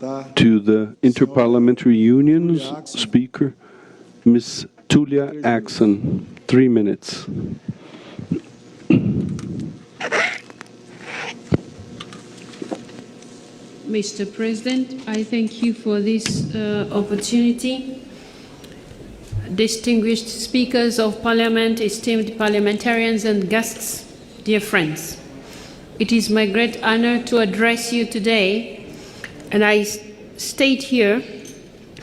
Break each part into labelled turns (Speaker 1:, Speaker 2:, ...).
Speaker 1: to the Interparliamentary Union's Speaker, Ms. Tulia Ackson. 3 minutes.
Speaker 2: Mr. President, I thank you for this opportunity. Distinguished speakers of parliament, esteemed parliamentarians and guests, dear friends. It is my great honor to address you today, and I state here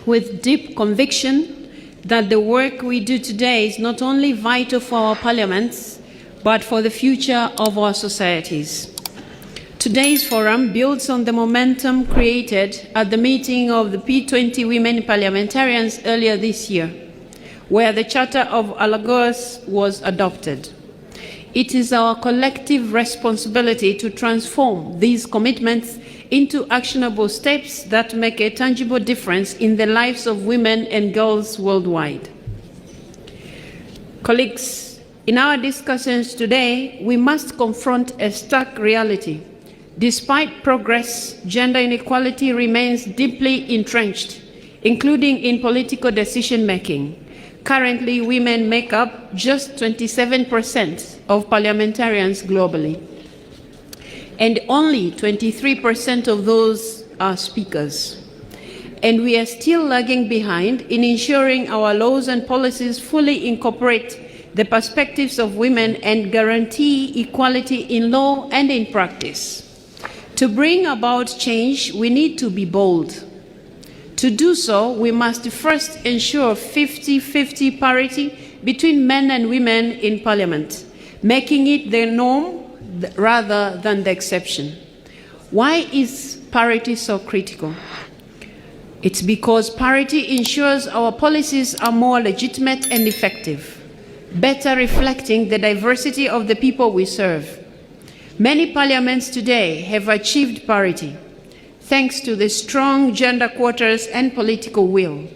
Speaker 2: with deep conviction that the work we do today is not only vital for our parliaments, but for the future of our societies. Today's forum builds on the momentum created at the meeting of the P20 women parliamentarians earlier this year, where the Charter of Alagoas was adopted. It is our collective responsibility to transform these commitments into actionable steps that make a tangible difference in the lives of women and girls worldwide. Colleagues, in our discussions today, we must confront a stark reality. Despite progress, gender inequality remains deeply entrenched, including in political decision-making. Currently, women make up just 27% of parliamentarians globally, and only 23% of those are speakers. And we are still lagging behind in ensuring our laws and policies fully incorporate the perspectives of women and guarantee equality in law and in practice. To bring about change, we need to be bold. To do so, we must first ensure 50-50 parity between men and women in Parliament, making it the norm rather than the exception. Why is parity so critical? It's because parity ensures our policies are more legitimate and effective, better reflecting the diversity of the people we serve. Many parliaments today have achieved parity, thanks to the strong gender quotas and political will.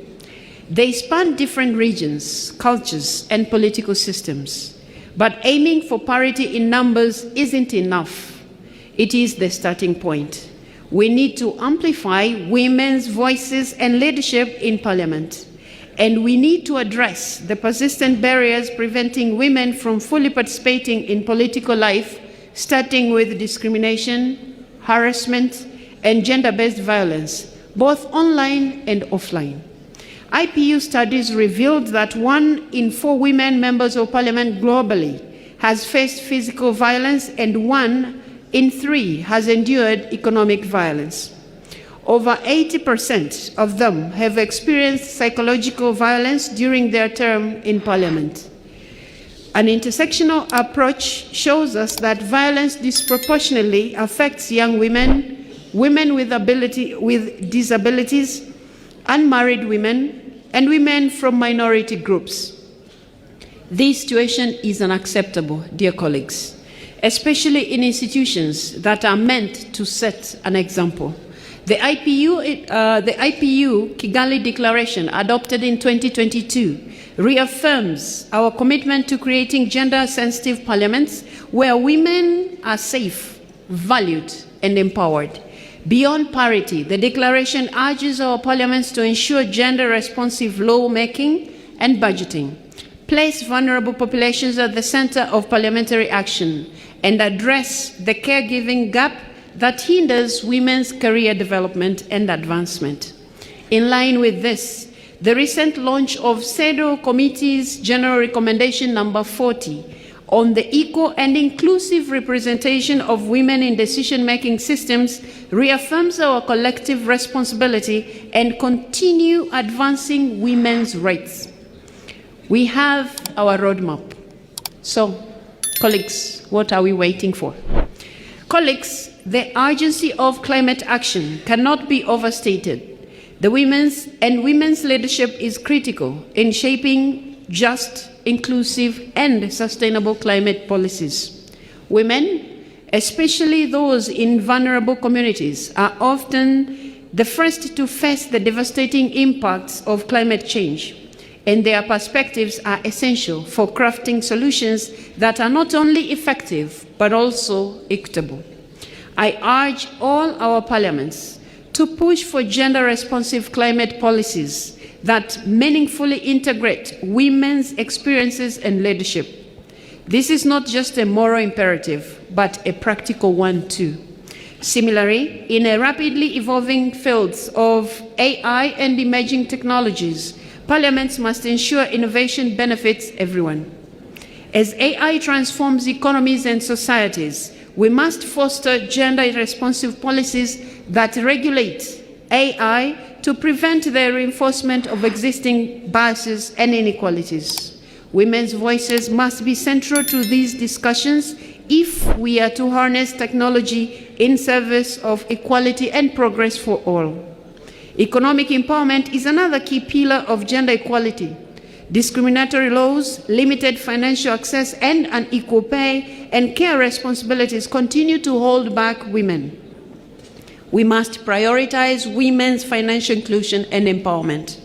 Speaker 2: They span different regions, cultures, and political systems. But aiming for parity in numbers isn't enough. It is the starting point. We need to amplify women's voices and leadership in Parliament. And we need to address the persistent barriers preventing women from fully participating in political life, starting with discrimination, harassment, and gender-based violence, both online and offline. IPU studies revealed that 1 in 4 women members of Parliament globally has faced physical violence and 1 in 3 has endured economic violence. Over 80% of them have experienced psychological violence during their term in Parliament. An intersectional approach shows us that violence disproportionately affects young women, women with disabilities, unmarried women, and women from minority groups. This situation is unacceptable, dear colleagues, especially in institutions that are meant to set an example. The IPU Kigali Declaration, adopted in 2022, reaffirms our commitment to creating gender-sensitive parliaments where women are safe, valued, and empowered. Beyond parity, the declaration urges our parliaments to ensure gender-responsive lawmaking and budgeting, place vulnerable populations at the center of parliamentary action, and address the caregiving gap that hinders women's career development and advancement. In line with this, the recent launch of CEDAW Committee's General Recommendation number 40 on the equal and inclusive representation of women in decision-making systems reaffirms our collective responsibility and continue advancing women's rights. We have our roadmap. So, colleagues, what are we waiting for? Colleagues, the urgency of climate action cannot be overstated. Women's leadership is critical in shaping just, inclusive, and sustainable climate policies. Women, especially those in vulnerable communities, are often the first to face the devastating impacts of climate change, and their perspectives are essential for crafting solutions that are not only effective, but also equitable. I urge all our parliaments to push for gender-responsive climate policies that meaningfully integrate women's experiences and leadership. This is not just a moral imperative, but a practical one too. Similarly, in a rapidly evolving fields of AI and emerging technologies, parliaments must ensure innovation benefits everyone. As AI transforms economies and societies, we must foster gender-responsive policies that regulate AI to prevent the reinforcement of existing biases and inequalities. Women's voices must be central to these discussions if we are to harness technology in service of equality and progress for all. Economic empowerment is another key pillar of gender equality. Discriminatory laws, limited financial access, and unequal pay and care responsibilities continue to hold back women. We must prioritize women's financial inclusion and empowerment,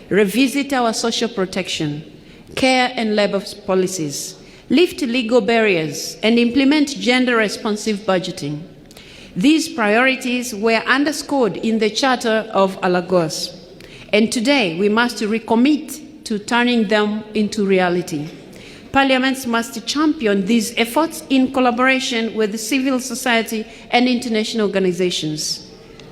Speaker 2: revisit our social protection, care and labor policies, lift legal barriers, and implement gender-responsive budgeting. These priorities were underscored in the Charter of Alagoas, and today we must recommit to turning them into reality. Parliaments must champion these efforts in collaboration with civil society and international organizations.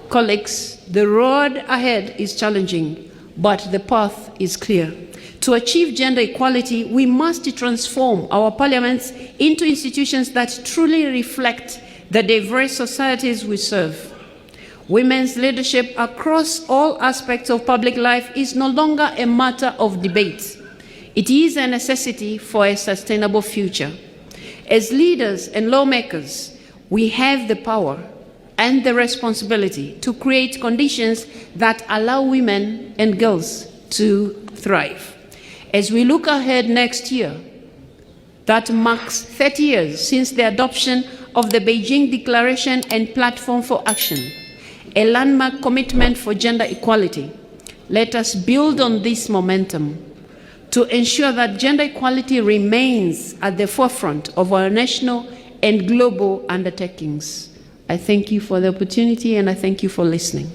Speaker 2: Colleagues, the road ahead is challenging, but the path is clear. To achieve gender equality, we must transform our parliaments into institutions that truly reflect the diverse societies we serve. Women's leadership across all aspects of public life is no longer a matter of debate. It is a necessity for a sustainable future. As leaders and lawmakers, we have the power and the responsibility to create conditions that allow women and girls to thrive. As we look ahead next year, that marks 30 years since the adoption of the Beijing Declaration and Platform for Action, a landmark commitment for gender equality. Let us build on this momentum to ensure that gender equality remains at the forefront of our national and global undertakings. I thank you for the opportunity, and I thank you for listening.